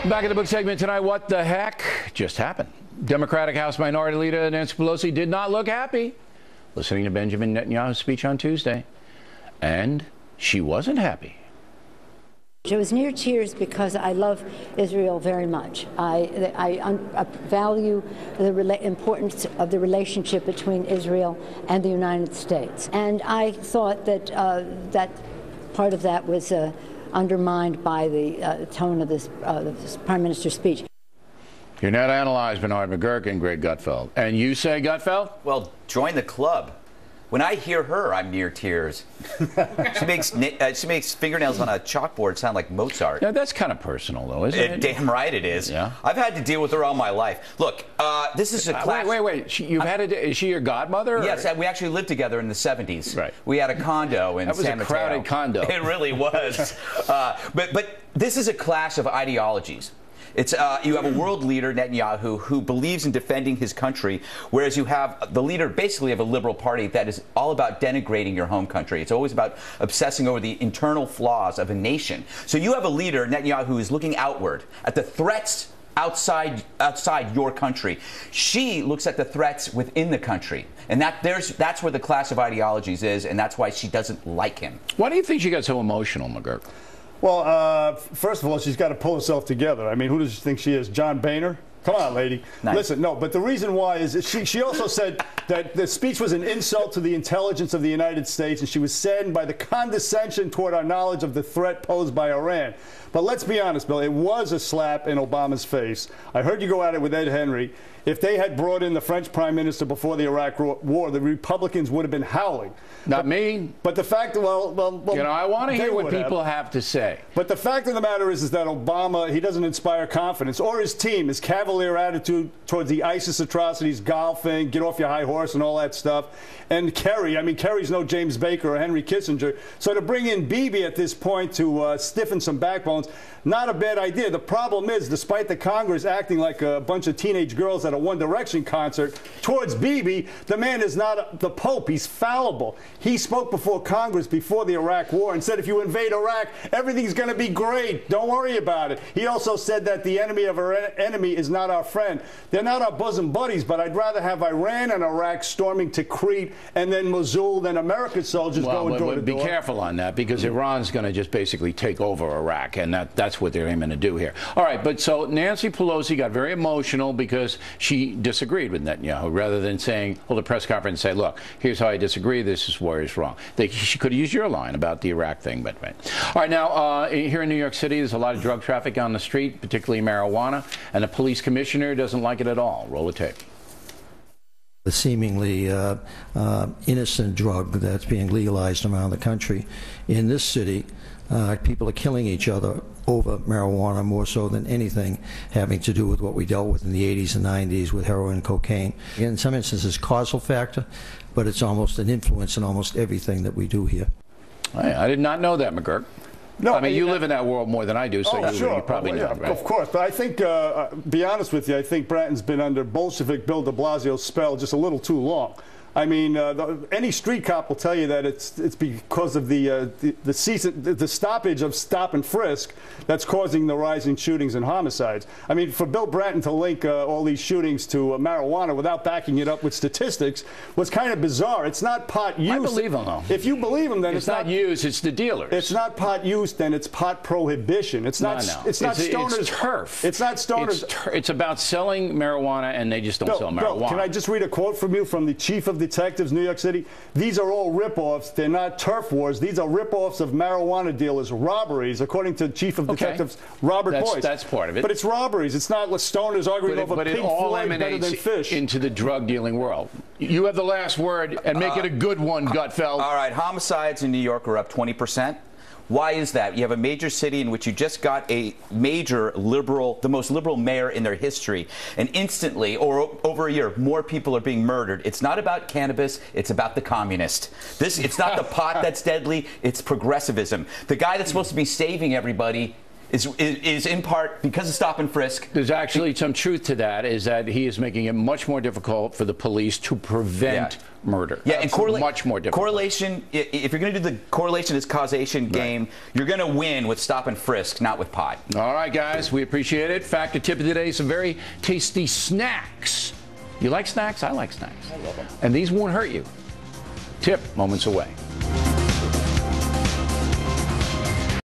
Back in the book segment tonight, what the heck just happened? Democratic House Minority Leader Nancy Pelosi did not look happy listening to Benjamin Netanyahu's speech on Tuesday. And she wasn't happy. I was near tears because I love Israel very much. I value the importance of the relationship between Israel and the United States. And I thought that that part of that was undermined by the tone of this Prime Minister's speech. Your net analyzed Bernard McGurk and Greg Gutfeld. And you say, Gutfeld? Well, join the club. When I hear her, I'm near tears. She makes fingernails on a chalkboard sound like Mozart. Yeah, that's kind of personal, though, isn't it? Damn right it is. Yeah. I've had to deal with her all my life. Look, this is a class. Wait. Is she your godmother? Yes, we actually lived together in the 70s. Right. We had a condo in San Mateo. That was a crowded condo. It really was. But this is a clash of ideologies. It's you have a world leader, Netanyahu, who believes in defending his country, whereas you have the leader basically of a liberal party that is all about denigrating your home country. It's always about obsessing over the internal flaws of a nation. So you have a leader, Netanyahu, who is looking outward at the threats outside your country. She looks at the threats within the country. And that's where the clash of ideologies is, and that's why she doesn't like him. Why do you think she got so emotional, McGurk? Well, first of all, she's got to pull herself together. I mean, who does she think she is? John Boehner? Come on, lady. Nice. Listen, no, but the reason why is she also said that the speech was an insult to the intelligence of the United States, and she was saddened by the condescension toward our knowledge of the threat posed by Iran. But let's be honest, Bill, it was a slap in Obama's face. I heard you go at it with Ed Henry. If they had brought in the French Prime Minister before the Iraq War, the Republicans would have been howling. Not me. But the fact, well, you know, I want to hear what people have to say. But the fact of the matter is that Obama, he doesn't inspire confidence, or his team, his cavalier attitude towards the ISIS atrocities, golfing, get off your high horse and all that stuff. And Kerry, I mean, Kerry's no James Baker or Henry Kissinger. So to bring in Bibi at this point to stiffen some backbones, not a bad idea. The problem is, despite the Congress acting like a bunch of teenage girls at a One Direction concert towards Bibi, the man is not the Pope. He's fallible. He spoke before Congress before the Iraq War and said if you invade Iraq, everything's going to be great. Don't worry about it. He also said that the enemy of our enemy is not our friend. They're not our bosom buddies, but I'd rather have Iran and Iraq storming to Crete and then Mosul than American soldiers going door to door. Be careful on that, because Iran's going to just basically take over Iraq, and that's what they're aiming to do here. All right, but so Nancy Pelosi got very emotional because she disagreed with Netanyahu, rather than saying, hold a press conference and say, look, here's how I disagree, this is where it's wrong. She could have used your line about the Iraq thing, but right. All right, now, here in New York City, there's a lot of drug traffic on the street, particularly marijuana, and the police commissioner doesn't like it at all. Roll the tape. The seemingly innocent drug that's being legalized around the country. In this city, people are killing each other over marijuana more so than anything having to do with what we dealt with in the 80s and 90s with heroin and cocaine. In some instances, causal factor, but it's almost an influence in almost everything that we do here. I did not know that, McGurk. No, I mean, you live in that world more than I do, so you probably know, right? Of course, but I think, be honest with you, I think Bratton's been under Bolshevik Bill de Blasio's spell just a little too long. I mean, any street cop will tell you that it's because of the stoppage of stop and frisk that's causing the rising shootings and homicides. I mean, for Bill Bratton to link all these shootings to marijuana without backing it up with statistics was kind of bizarre. It's not pot use. I believe him, though. If you believe him, then it's not use, it's the dealers. It's not pot use, then it's pot prohibition. It's not. No. It's not stoners. It's turf. It's not stoners. It's about selling marijuana, and they just don't sell marijuana. Bill, can I just read a quote from you from the chief of detectives, New York City? These are all rip-offs. They're not turf wars. These are rip-offs of marijuana dealers, robberies, according to Chief of Detectives Robert Boyce. That's part of it. But it's robberies. It's not stoners arguing over Pink Floyd better than Fish. Into the drug dealing world. You have the last word, and make it a good one, Gutfeld. All right, homicides in New York are up 20%. Why is that? You have a major city in which you just got a major liberal, the most liberal mayor in their history, and instantly, or over a year, more people are being murdered. It's not about cannabis, it's about the communist. It's not the pot that's deadly, it's progressivism. The guy that's supposed to be saving everybody is in part because of stop and frisk. There's actually some truth to that, is that he is making it much more difficult for the police to prevent murder. Yeah, and much more difficult. Correlation, if you're going to do the correlation is causation game, you're going to win with stop and frisk, not with pot. All right, guys, we appreciate it. Factor tip of the day, some very tasty snacks. You like snacks? I like snacks. I love them. And these won't hurt you. Tip, moments away.